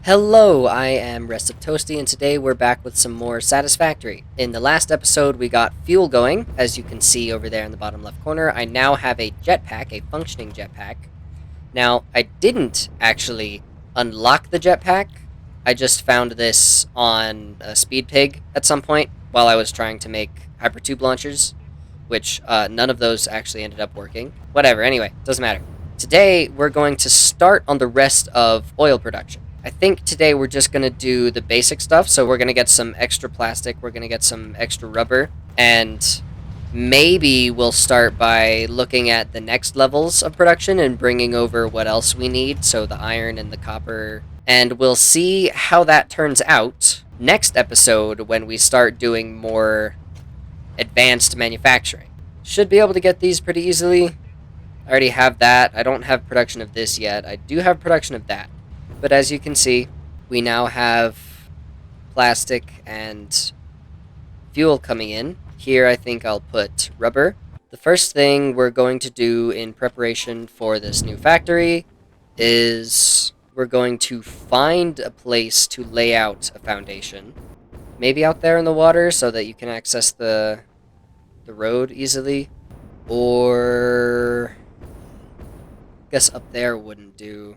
Hello, I am Rest of Toasty, and today we're back with some more Satisfactory. In the last episode, we got fuel going, as you can see over there in the bottom left corner. I now have a jetpack, a functioning jetpack. Now, I didn't actually unlock the jetpack. I just found this on a speed pig at some point while I was trying to make hypertube launchers, which none of those actually ended up working. Whatever, anyway, doesn't matter. Today, we're going to start on the rest of oil production. I think today we're just going to do the basic stuff, so we're going to get some extra plastic, we're going to get some extra rubber, and maybe we'll start by looking at the next levels of production and bringing over what else we need, so the iron and the copper, and we'll see how that turns out next episode when we start doing more advanced manufacturing. Should be able to get these pretty easily. I already have that. I don't have production of this yet. I do have production of that. But as you can see, we now have plastic and fuel coming in. Here I think I'll put rubber. The first thing we're going to do in preparation for this new factory is we're going to find a place to lay out a foundation. Maybe out there in the water so that you can access the road easily. Or I guess up there wouldn't do.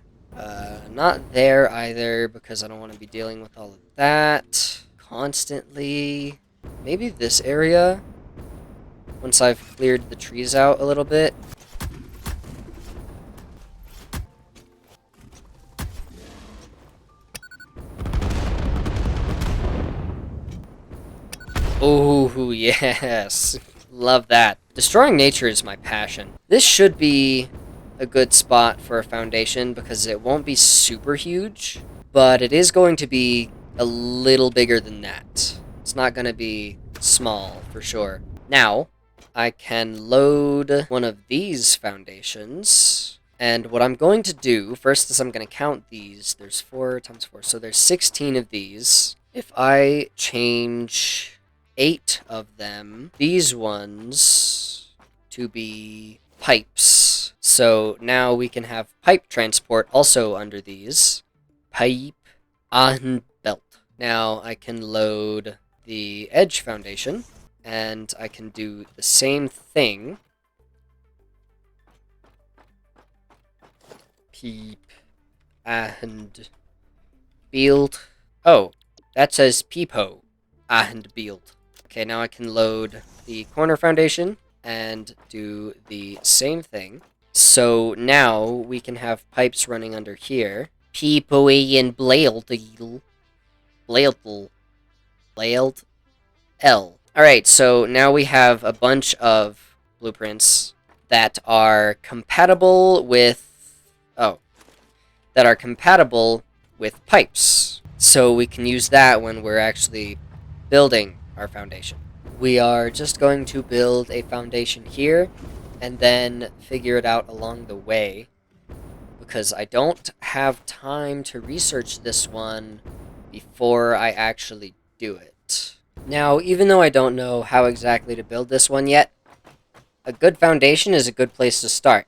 Not there either, because I don't want to be dealing with all of that constantly. Maybe this area, once I've cleared the trees out a little bit. Oh, yes. Love that. Destroying nature is my passion. This should be a good spot for a foundation because it won't be super huge, but it is going to be a little bigger than that. It's not going to be small for sure. Now, I can load one of these foundations, and what I'm going to do first is I'm going to count these. There's 4 times 4, so there's 16 of these. If I change 8 of them, these ones, to be pipes. So now we can have pipe transport also under these. Pipe and belt. Now I can load the edge foundation, and I can do the same thing. Pipe and build. Oh, that says peepo and build. Okay, now I can load the corner foundation and do the same thing. So now we can have pipes running under here. Peepoe and Blailed L. Alright, so now we have a bunch of blueprints that are compatible with pipes. So we can use that when we're actually building our foundation. We are just going to build a foundation here and then figure it out along the way, because I don't have time to research this one before I actually do it. Now, even though I don't know how exactly to build this one yet, a good foundation is a good place to start,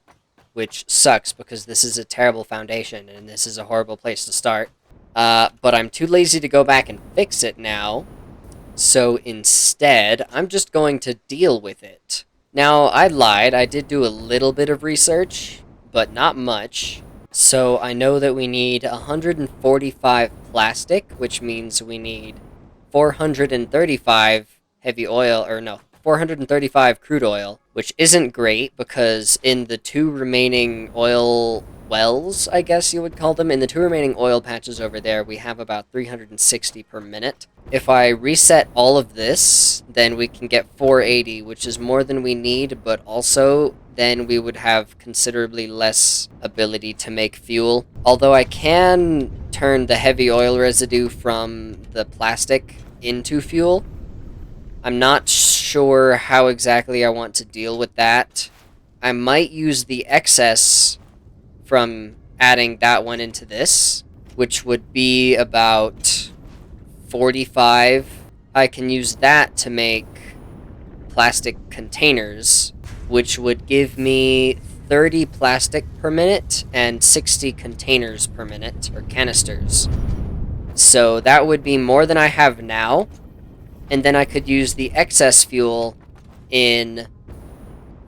which sucks because this is a terrible foundation and this is a horrible place to start. But I'm too lazy to go back and fix it now, so instead, I'm just going to deal with it. Now, I lied. I did do a little bit of research, but not much. So I know that we need 145 plastic, which means we need 435 heavy oil, 435 crude oil, which isn't great because in the 2 remaining oil wells, I guess you would call them, in the 2 remaining oil patches over there, we have about 360 per minute. If I reset all of this, then we can get 480, which is more than we need, but also then we would have considerably less ability to make fuel. Although I can turn the heavy oil residue from the plastic into fuel, I'm not sure how exactly I want to deal with that. I might use the excess from adding that one into this, which would be about 45. I can use that to make plastic containers, which would give me 30 plastic per minute and 60 containers per minute, or canisters. So that would be more than I have now. And then I could use the excess fuel in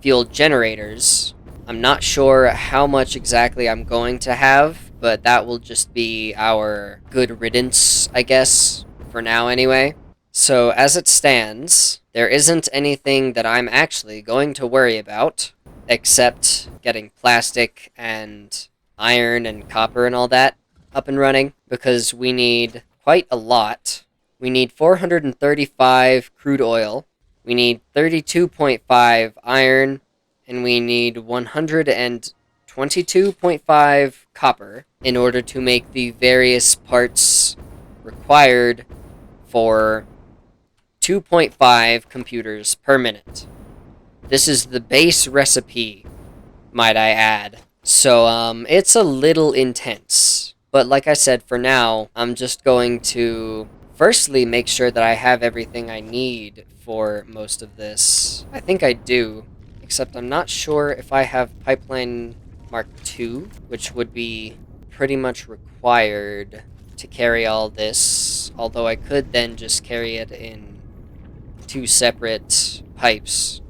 fuel generators. I'm not sure how much exactly I'm going to have, but that will just be our good riddance, I guess, for now anyway. So as it stands, there isn't anything that I'm actually going to worry about, except getting plastic and iron and copper and all that up and running, because we need quite a lot. We need 435 crude oil, we need 32.5 iron, and we need 122.5 copper in order to make the various parts required for 2.5 computers per minute. This is the base recipe, might I add. So, it's a little intense. But like I said, for now, I'm just going to firstly make sure that I have everything I need for most of this. I think I do, except I'm not sure if I have Pipeline Mark II, which would be pretty much required to carry all this, although I could then just carry it in 2 separate pipes,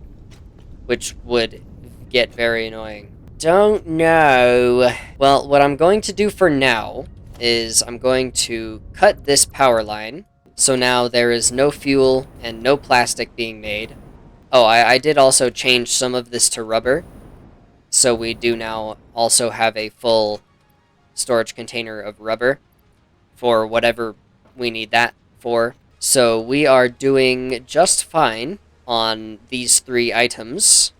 which would get very annoying. Don't know. Well, what I'm going to do for now is I'm going to cut this power line, so now there is no fuel and no plastic being made. Oh, I did also change some of this to rubber, so we do now also have a full storage container of rubber for whatever we need that for. So we are doing just fine on these 3 items,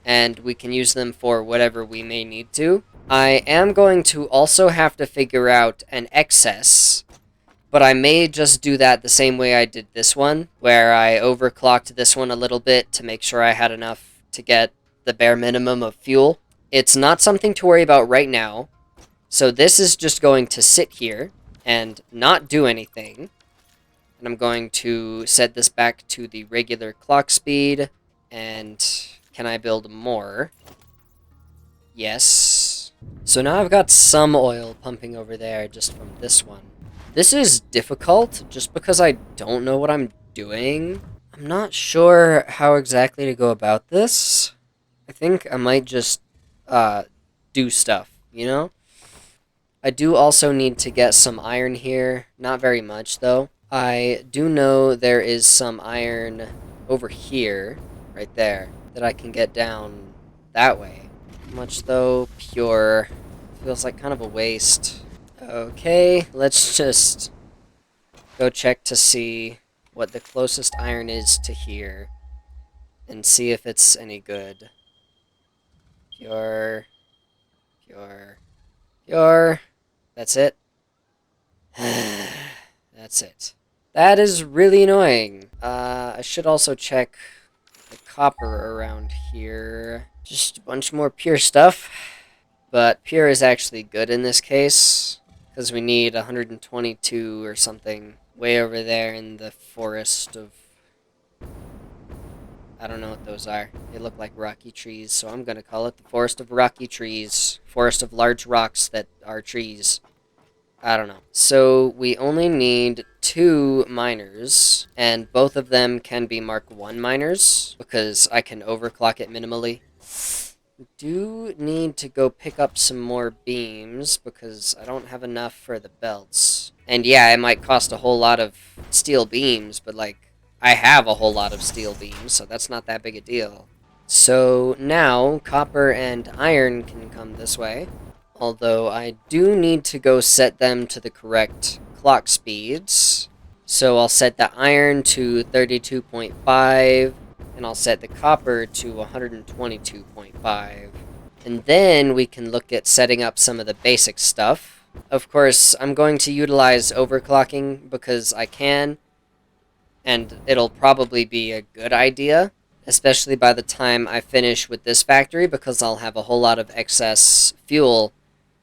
and we can use them for whatever we may need to. I am going to also have to figure out an excess, but I may just do that the same way I did this one, where I overclocked this one a little bit to make sure I had enough to get the bare minimum of fuel. It's not something to worry about right now, so this is just going to sit here and not do anything. And I'm going to set this back to the regular clock speed, and can I build more? Yes. So now I've got some oil pumping over there just from this one. This is difficult just because I don't know what I'm doing. I'm not sure how exactly to go about this. I think I might just do stuff, you know? I do also need to get some iron here. Not very much, though. I do know there is some iron over here, right there, that I can get down that way. How much, though? Pure. Feels like kind of a waste. Okay, let's just go check to see what the closest iron is to here, and see if it's any good. Pure. Pure. Pure. That's it. That's it. That is really annoying. I should also check the copper around here. Just a bunch more pure stuff. But pure is actually good in this case, because we need 122 or something way over there in the forest of... I don't know what those are. They look like rocky trees, so I'm gonna call it the forest of rocky trees. Forest of large rocks that are trees. I don't know. So we only need 2 miners, and both of them can be Mark I miners, because I can overclock it minimally. Do need to go pick up some more beams, because I don't have enough for the belts. And yeah, it might cost a whole lot of steel beams, but like, I have a whole lot of steel beams, so that's not that big a deal. So now, copper and iron can come this way. Although I do need to go set them to the correct clock speeds. So I'll set the iron to 32.5, and I'll set the copper to 122.5. And then we can look at setting up some of the basic stuff. Of course, I'm going to utilize overclocking because I can, and it'll probably be a good idea, especially by the time I finish with this factory, because I'll have a whole lot of excess fuel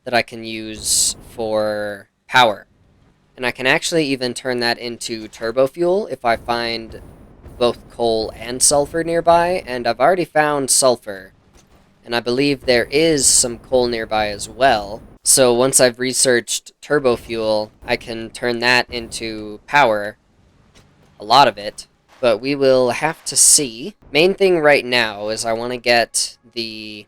that I can use for power. And I can actually even turn that into turbo fuel if I find both coal and sulfur nearby, and I've already found sulfur. And I believe there is some coal nearby as well. So once I've researched turbo fuel, I can turn that into power, a lot of it, but we will have to see. Main thing right now is I want to get the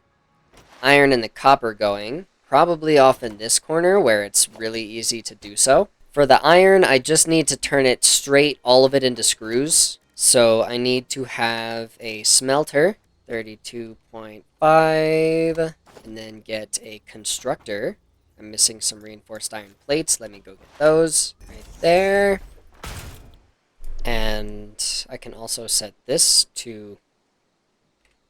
iron and the copper going, probably off in this corner where it's really easy to do so. For the iron, I just need to turn it straight, all of it into screws. So I need to have a smelter, 32.5, and then get a constructor. I'm missing some reinforced iron plates. Let me go get those right there. And I can also set this to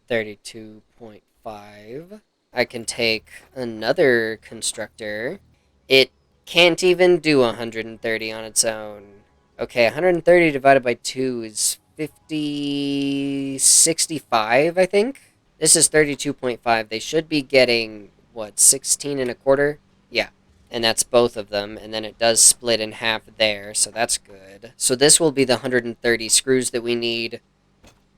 32.5. I can take another constructor. It can't even do 130 on its own. Okay, 130 divided by 2 is 65, I think. This is 32.5. They should be getting, what, 16 and a quarter? Yeah. And that's both of them, and then it does split in half there, so that's good. So this will be the 130 screws that we need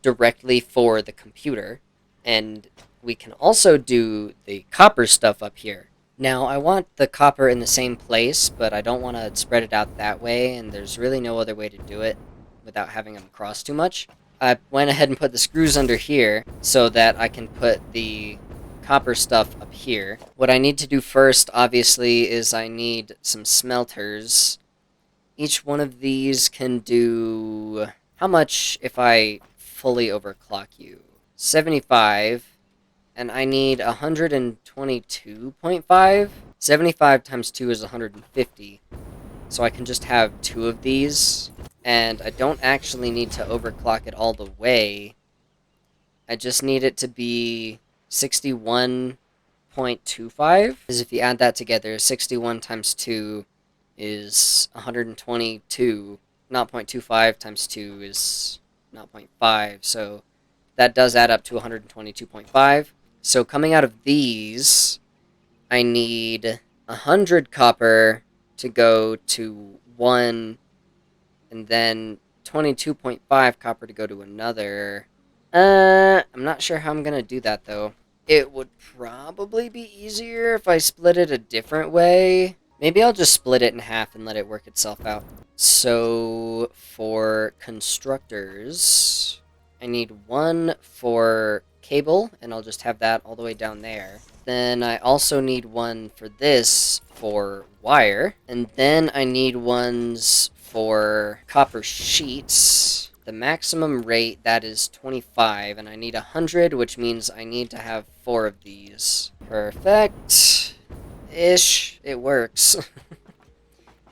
directly for the computer, and we can also do the copper stuff up here. Now, I want the copper in the same place, but I don't want to spread it out that way, and there's really no other way to do it without having them cross too much. I went ahead and put the screws under here so that I can put the copper stuff up here. What I need to do first, obviously, is I need some smelters. Each one of these can do... How much if I fully overclock you? 75, and I need 122.5. 75 times 2 is 150, so I can just have 2 of these, and I don't actually need to overclock it all the way. I just need it to be 61.25, because if you add that together, 61 times 2 is 122. 0.25 times 2 is 0.5, so that does add up to 122.5. So coming out of these, I need 100 copper to go to 1, and then 22.5 copper to go to another. I'm not sure how I'm going to do that, though. It would probably be easier if I split it a different way. Maybe I'll just split it in half and let it work itself out. So, for constructors, I need 1 for cable, and I'll just have that all the way down there. Then I also need 1 for this for wire, and then I need ones for copper sheets. The maximum rate, that is 25, and I need 100, which means I need to have 4 of these. Perfect. Ish. It works.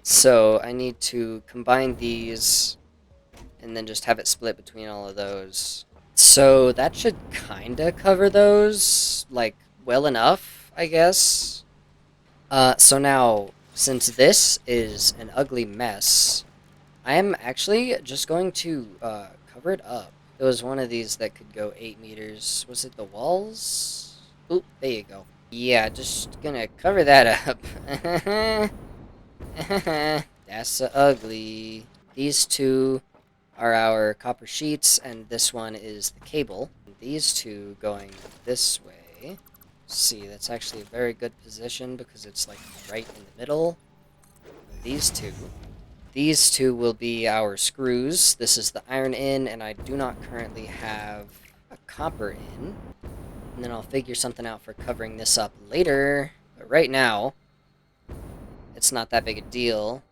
So I need to combine these and then just have it split between all of those. So that should kinda cover those, like, well enough, I guess. So now, since this is an ugly mess, I am actually just going to cover it up. It was one of these that could go 8 meters. Was it the walls? Oop, there you go. Yeah, just gonna cover that up. That's so ugly. These two are our copper sheets, and this one is the cable. These two going this way. See, that's actually a very good position because it's like right in the middle. These two will be our screws. This is the iron in, and I do not currently have a copper in. And then I'll figure something out for covering this up later. But right now, it's not that big a deal.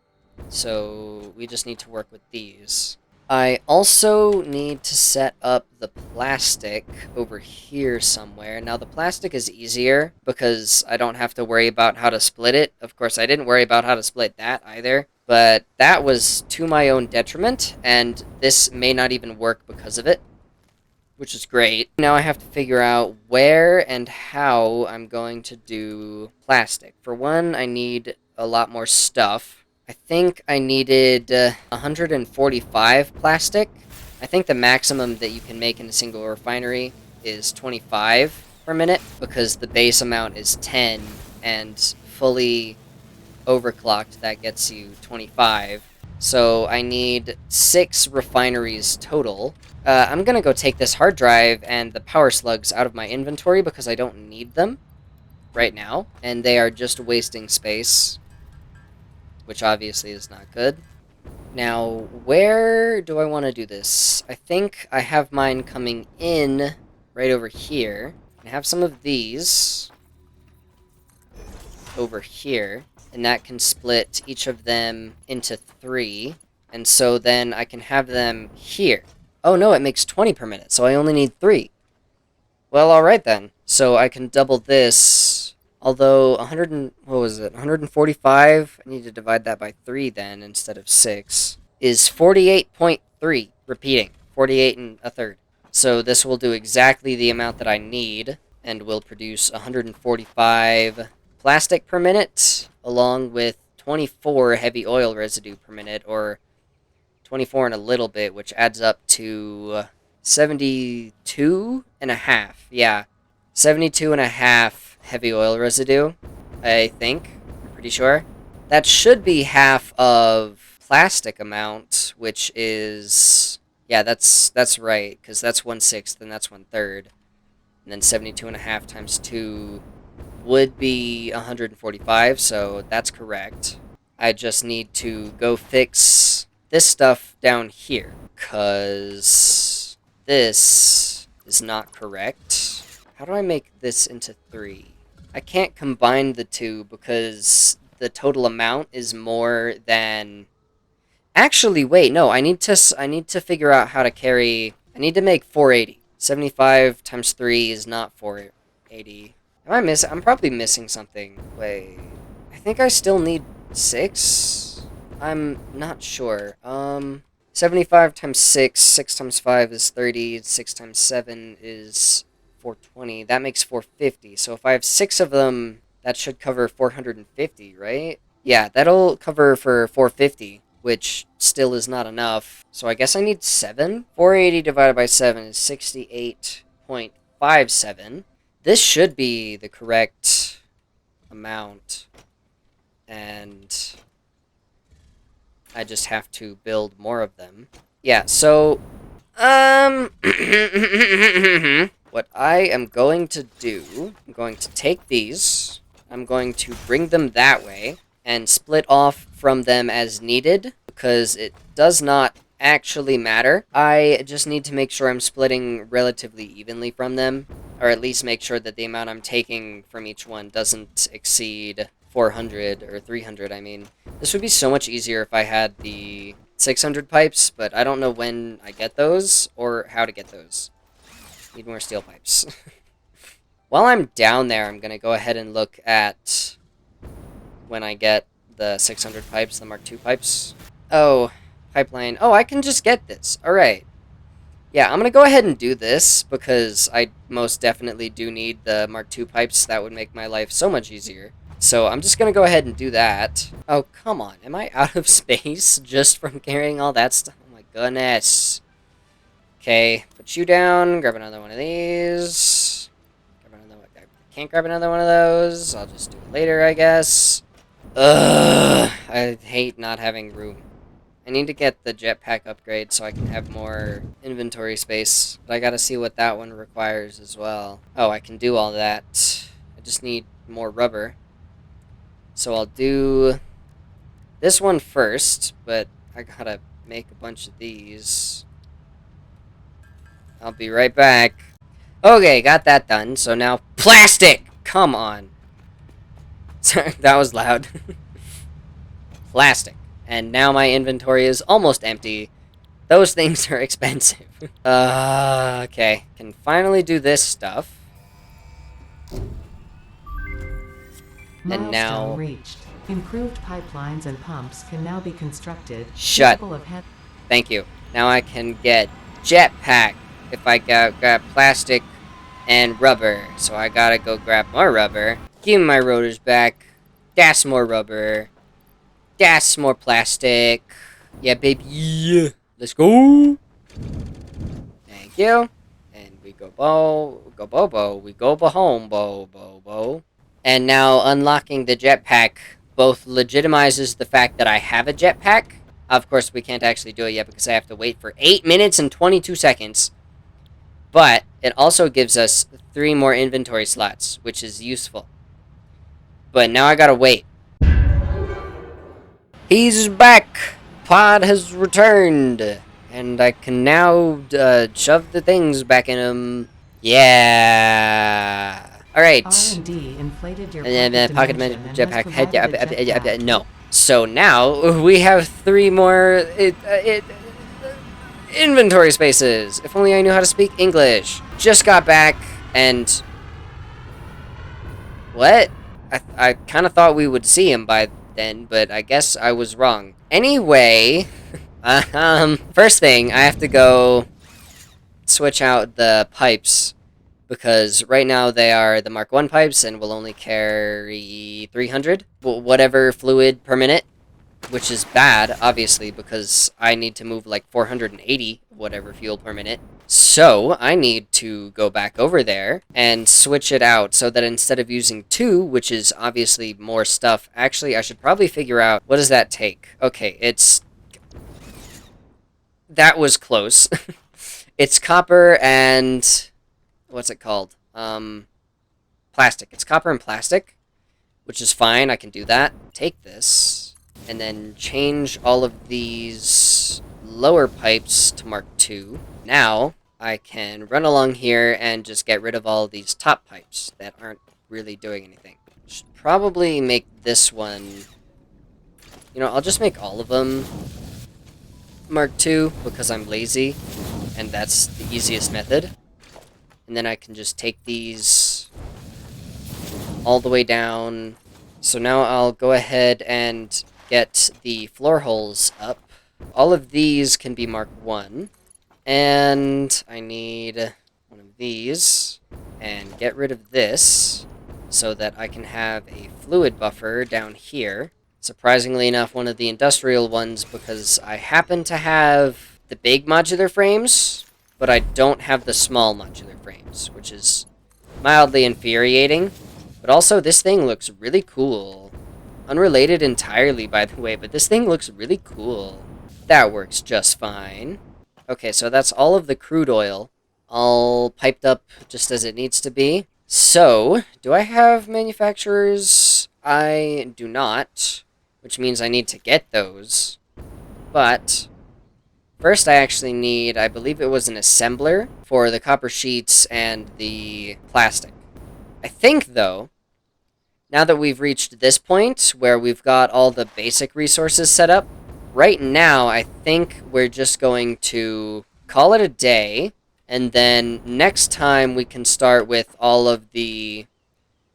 So we just need to work with these. I also need to set up the plastic over here somewhere. Now, the plastic is easier because I don't have to worry about how to split it. Of course, I didn't worry about how to split that either. But that was to my own detriment, and this may not even work because of it, which is great. Now I have to figure out where and how I'm going to do plastic. For one, I need a lot more stuff. I think I needed 145 plastic. I think the maximum that you can make in a single refinery is 25 per minute, because the base amount is 10, and fully overclocked, that gets you 25. So I need 6 refineries total. I'm gonna go take this hard drive and the power slugs out of my inventory because I don't need them. right now, and they are just wasting space, which obviously is not good. Now, where do I want to do this? I think I have mine coming in right over here. I have some of these over here, and that can split each of them into 3, and so then I can have them here. Oh no, it makes 20 per minute, so I only need 3. Well, alright then. So I can double this, although 100 and, what was it, 145? I need to divide that by 3 then, instead of 6, is 48.3, repeating, 48 and a third. So this will do exactly the amount that I need, and will produce 145 plastic per minute, along with 24 heavy oil residue per minute, or 24 and a little bit, which adds up to 72 and a half. Yeah, 72 and a half heavy oil residue, I think. I'm pretty sure. That should be half of plastic amount, which is... yeah, that's right, because that's 1/6 and that's 1/3. And then 72 and a half times 2 would be 145, so that's correct. I just need to go fix this stuff down here, because this is not correct. How do I make this into 3? I can't combine the two because the total amount is more than... Actually, wait, no, I need to figure out how to carry... I need to make 480. 75 times 3 is not 480. I'm probably missing something. Wait, I think I still need 6? I'm not sure. 75 times 6, 6 times 5 is 30, 6 times 7 is 420. That makes 450. So if I have 6 of them, that should cover 450, right? Yeah, that'll cover for 450, which still is not enough. So I guess I need 7? 480 divided by 7 is 68.57. This should be the correct amount. And I just have to build more of them. Yeah, so... what I am going to do... I'm going to take these. I'm going to bring them that way. And split off from them as needed. Because it does not actually matter. I just need to make sure I'm splitting relatively evenly from them. Or at least make sure that the amount I'm taking from each one doesn't exceed 400 or 300, I mean. This would be so much easier if I had the 600 pipes, but I don't know when I get those or how to get those. Need more steel pipes. While I'm down there, I'm going to go ahead and look at when I get the 600 pipes, the Mark II pipes. Oh, pipeline. Oh, I can just get this. Alright. Yeah, I'm going to go ahead and do this, because I most definitely do need the Mark II pipes. That would make my life so much easier. So I'm just going to go ahead and do that. Oh, come on. Am I out of space just from carrying all that stuff? Oh my goodness. Okay, put you down. Grab another one of these. Grab another one. I can't grab another one of those. I'll just do it later, I guess. Ugh. I hate not having room. I need to get the jetpack upgrade so I can have more inventory space. But I gotta see what that one requires as well. Oh, I can do all that. I just need more rubber. So I'll do this one first, but I gotta make a bunch of these. I'll be right back. Okay, got that done. So now, plastic! Come on. Sorry, that was loud. Plastic. And now my inventory is almost empty. Those things are expensive. Okay. Can finally do this stuff. And now... Milestone reached. Improved pipelines and pumps can now be constructed. Shut. Thank you. Now I can get jetpack if I grab plastic and rubber. So I gotta go grab more rubber. Give me my rotors back. That's more rubber. That's more plastic. Yeah, baby. Yeah. Let's go. Thank you. And we go bobo. We go home, bo. And now unlocking the jetpack both legitimizes the fact that I have a jetpack. Of course, we can't actually do it yet because I have to wait for 8 minutes and 22 seconds. But it also gives us 3 more inventory slots, which is useful. But now I gotta wait. He's back! Pod has returned! And I can now shove the things back in him. Yeah! Alright. R&D inflated your And then pocket pocket dimension dimension and has jetpack. provided a jetpack. No. So now we have 3 more inventory spaces. If only I knew how to speak English. Just got back and what? I kind of thought we would see him by then, but I guess I was wrong. Anyway, first thing I have to go switch out the pipes because right now they are the Mark 1 pipes and will only carry 300 whatever fluid per minute, which is bad, obviously, because I need to move like 480 whatever fuel per minute. So I need to go back over there and switch it out so that instead of using 2, which is obviously more stuff, actually I should probably figure out, what does that take? Okay, that was close. It's copper and what's it called? Plastic. It's copper and plastic, which is fine. I can do that. Take this and then change all of these lower pipes to Mark 2. Now I can run along here and just get rid of all these top pipes that aren't really doing anything. Should probably make this one, I'll just make all of them Mark 2 because I'm lazy and that's the easiest method. And then I can just take these all the way down. So now I'll go ahead and get the floor holes up. All of these can be Mark 1. And I need one of these. And get rid of this so that I can have a fluid buffer down here. Surprisingly enough, one of the industrial ones because I happen to have the big modular frames, but I don't have the small modular frames, which is mildly infuriating. But also, this thing looks really cool. Unrelated entirely, by the way, but this thing looks really cool. That works just fine. Okay, so that's all of the crude oil, all piped up just as it needs to be. So, do I have manufacturers? I do not, which means I need to get those. But first I actually need, I believe it was an assembler for the copper sheets and the plastic. I think, though, now that we've reached this point where we've got all the basic resources set up, right now I think we're just going to call it a day, and then next time we can start with all of the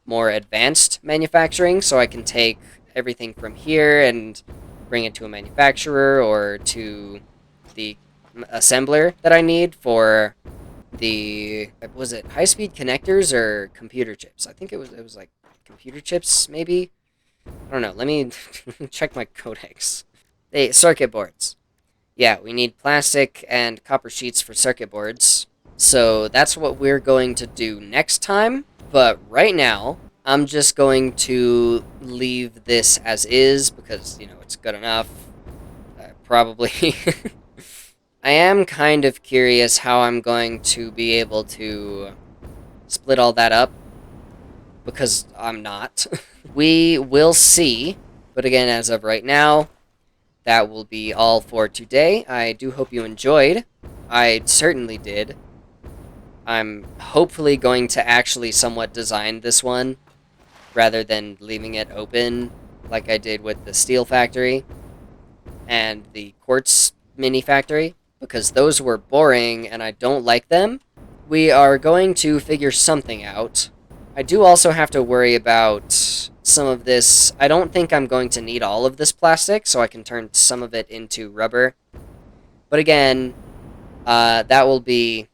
more advanced manufacturing, so I can take everything from here and bring it to a manufacturer or to the assembler that I need for the, was it high-speed connectors or computer chips? I think it was like computer chips, maybe? I don't know. Let me check my codex. Hey, circuit boards. Yeah, we need plastic and copper sheets for circuit boards. So that's what we're going to do next time. But right now, I'm just going to leave this as is because, it's good enough. Probably. I am kind of curious how I'm going to be able to split all that up because I'm not. We will see, but again, as of right now, that will be all for today. I do hope you enjoyed. I certainly did. I'm hopefully going to actually somewhat design this one rather than leaving it open like I did with the steel factory and the quartz mini factory, because those were boring and I don't like them. We are going to figure something out. I do also have to worry about some of this. I don't think I'm going to need all of this plastic, so I can turn some of it into rubber. But again, that will be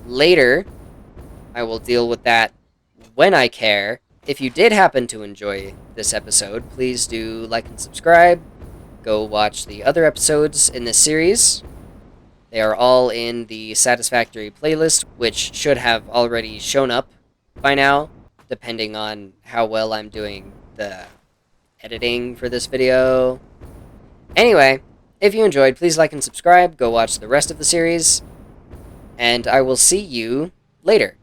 later. I will deal with that when I care. If you did happen to enjoy this episode, please do like and subscribe. Go watch the other episodes in this series. They are all in the Satisfactory playlist, which should have already shown up by now, depending on how well I'm doing the editing for this video. Anyway, if you enjoyed, please like and subscribe. Go watch the rest of the series. And I will see you later.